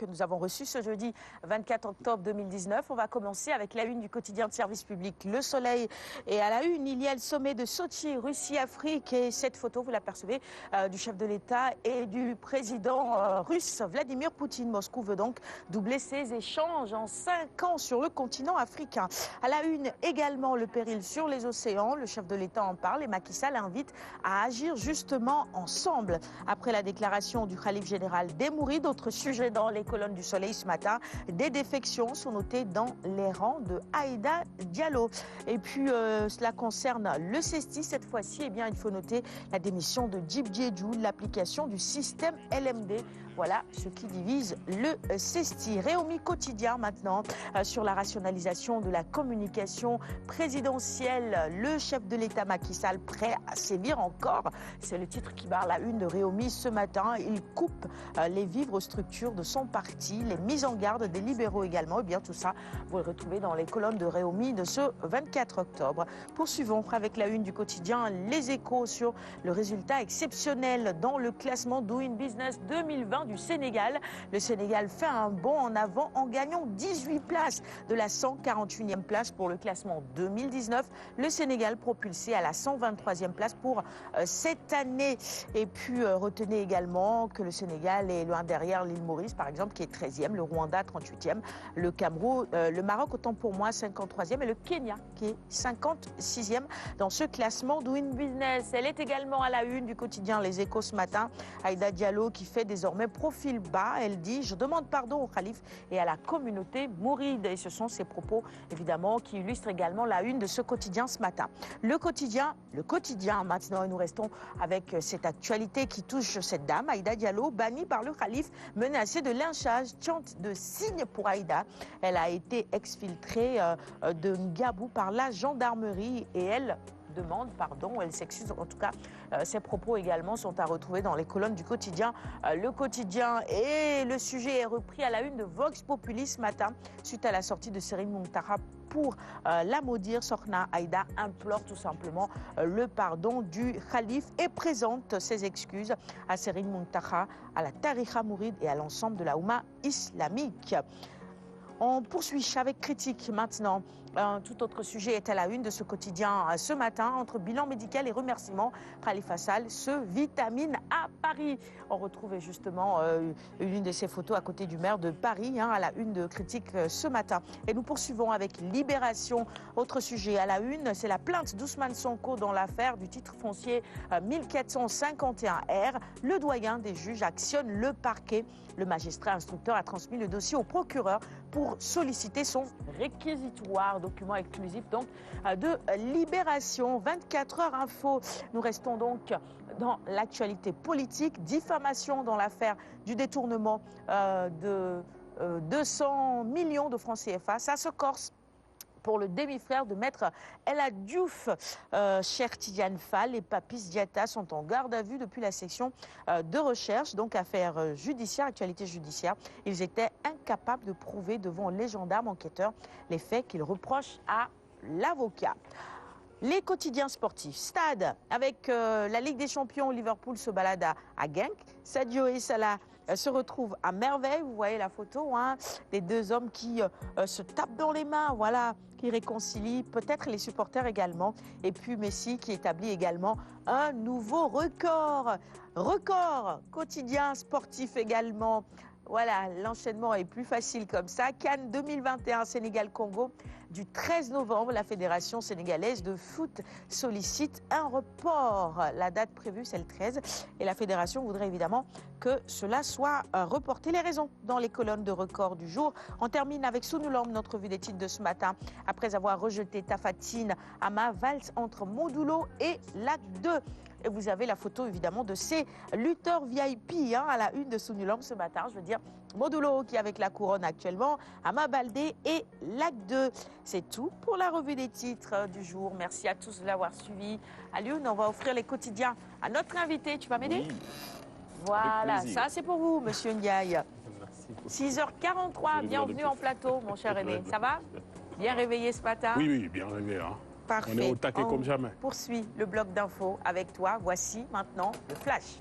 que nous avons reçu ce jeudi 24 octobre 2019. On va commencer avec la une du quotidien de service public Le Soleil. Et à la une, il y a le sommet de Sochi, Russie-Afrique. Et cette photo, vous l'apercevez, du chef de l'État et du président russe Vladimir Poutine. Moscou veut donc doubler ses échanges en 5 ans sur le continent africain. À la une également, le péril sur les océans. Le chef de l'État en parle et Macky Sall invite à agir justement ensemble. Après la déclaration du khalife général des Mourides, d'autres sujets dans les colonnes du Soleil ce matin. Des défections sont notées dans les rangs de Aïda Diallo. Et puis, cela concerne le CESTI. Cette fois-ci, eh bien, il faut noter la démission de Djib Diédhiou, l'application du système LMD. Voilà ce qui divise le CESTI. Réumi quotidien maintenant sur la rationalisation de la communication présidentielle. Le chef de l'État Macky Sall prêt à sévir encore. C'est le titre qui barre la une de Réumi ce matin. Il coupe les vivres structures de son parti, les mises en garde des libéraux également. Et bien tout ça, vous le retrouvez dans les colonnes de Réumi de ce 24 octobre. Poursuivons avec la une du quotidien Les Échos sur le résultat exceptionnel dans le classement Doing Business 2020 du Sénégal. Le Sénégal fait un bond en avant en gagnant 18 places de la 148e place pour le classement 2019. Le Sénégal propulsé à la 123e place pour cette année. Et puis retenez également que le Sénégal est loin derrière l'île Maurice, par exemple, qui est 13e, le Rwanda 38e, le Cameroun, le Maroc, autant pour moi, 53e, et le Kenya qui est 56e dans ce classement Doing Business. Elle est également à la une du quotidien Les Échos ce matin. Aïda Diallo qui fait désormais profil bas. Elle dit « Je demande pardon au khalife et à la communauté mouride ». Et ce sont ces propos, évidemment, qui illustrent également la une de ce quotidien ce matin. Le quotidien maintenant, et nous restons avec cette actualité qui touche cette dame, Aïda Diallo, bannie par le khalife, menacée de lynchage, tente de signe pour Aïda. Elle a été exfiltrée de Ngabou par la gendarmerie et elle demande pardon, elle s'excuse. En tout cas, ces propos également sont à retrouver dans les colonnes du quotidien. Le quotidien et le sujet est repris à la une de Vox Populi ce matin suite à la sortie de Serigne Mountakha pour la maudire. Sokhna Aïda implore tout simplement le pardon du khalife et présente ses excuses à Serigne Mountakha, à la Tariqa Mouride et à l'ensemble de la Oumma islamique. On poursuit avec critique maintenant. Un tout autre sujet est à la une de ce quotidien ce matin. Entre bilan médical et remerciements, Khalifa Sall se vitamine à Paris. On retrouve justement une de ces photos à côté du maire de Paris, à la une de critique ce matin. Et nous poursuivons avec Libération. Autre sujet à la une, c'est la plainte d'Ousmane Sonko dans l'affaire du titre foncier 1451R. Le doyen des juges actionne le parquet. Le magistrat instructeur a transmis le dossier au procureur pour solliciter son réquisitoire, document exclusif donc de Libération. 24 heures info. Nous restons donc dans l'actualité politique. Diffamation dans l'affaire du détournement de 200 millions de francs CFA. Ça se corse pour le demi-frère de maître El Diouf. Cher Tidiane Fall et Papis Diatta sont en garde à vue depuis la section de recherche, donc affaire judiciaire, actualité judiciaire. Ils étaient incapables de prouver devant les gendarmes enquêteurs les faits qu'ils reprochent à l'avocat. Les quotidiens sportifs. Stade, avec la Ligue des Champions, Liverpool se balade à Genk. Sadio et Salah se retrouvent à merveille. Vous voyez la photo, des deux hommes qui se tapent dans les mains, voilà, qui réconcilient peut-être les supporters également. Et puis Messi qui établit également un nouveau record. Record quotidien sportif également. Voilà, l'enchaînement est plus facile comme ça. Cannes 2021, Sénégal-Congo, du 13 novembre, la Fédération sénégalaise de foot sollicite un report. La date prévue, c'est le 13. Et la Fédération voudrait évidemment que cela soit reporté. Les raisons dans les colonnes de record du jour. On termine avec Sunulom, notre vue des titres de ce matin. Après avoir rejeté Tafatine, Ama valse entre Modulo et Lac 2. Et vous avez la photo évidemment de ces lutteurs VIP à la une de Sunulom ce matin. Je veux dire, Modulo qui est avec la couronne actuellement, Ama Baldé et Lac 2. C'est tout pour la revue des titres du jour. Merci à tous de l'avoir suivi. À Lyon, on va offrir les quotidiens à notre invité. Tu vas m'aider? Oui. Voilà, ça c'est pour vous, monsieur Ndiaye. 6h43, bienvenue en plateau, mon cher Aîné. Ça va? Bien réveillé ce matin? Oui, bien réveillé. Parfait. On est au taquet comme jamais. Poursuit le bloc d'infos avec toi. Voici maintenant le flash.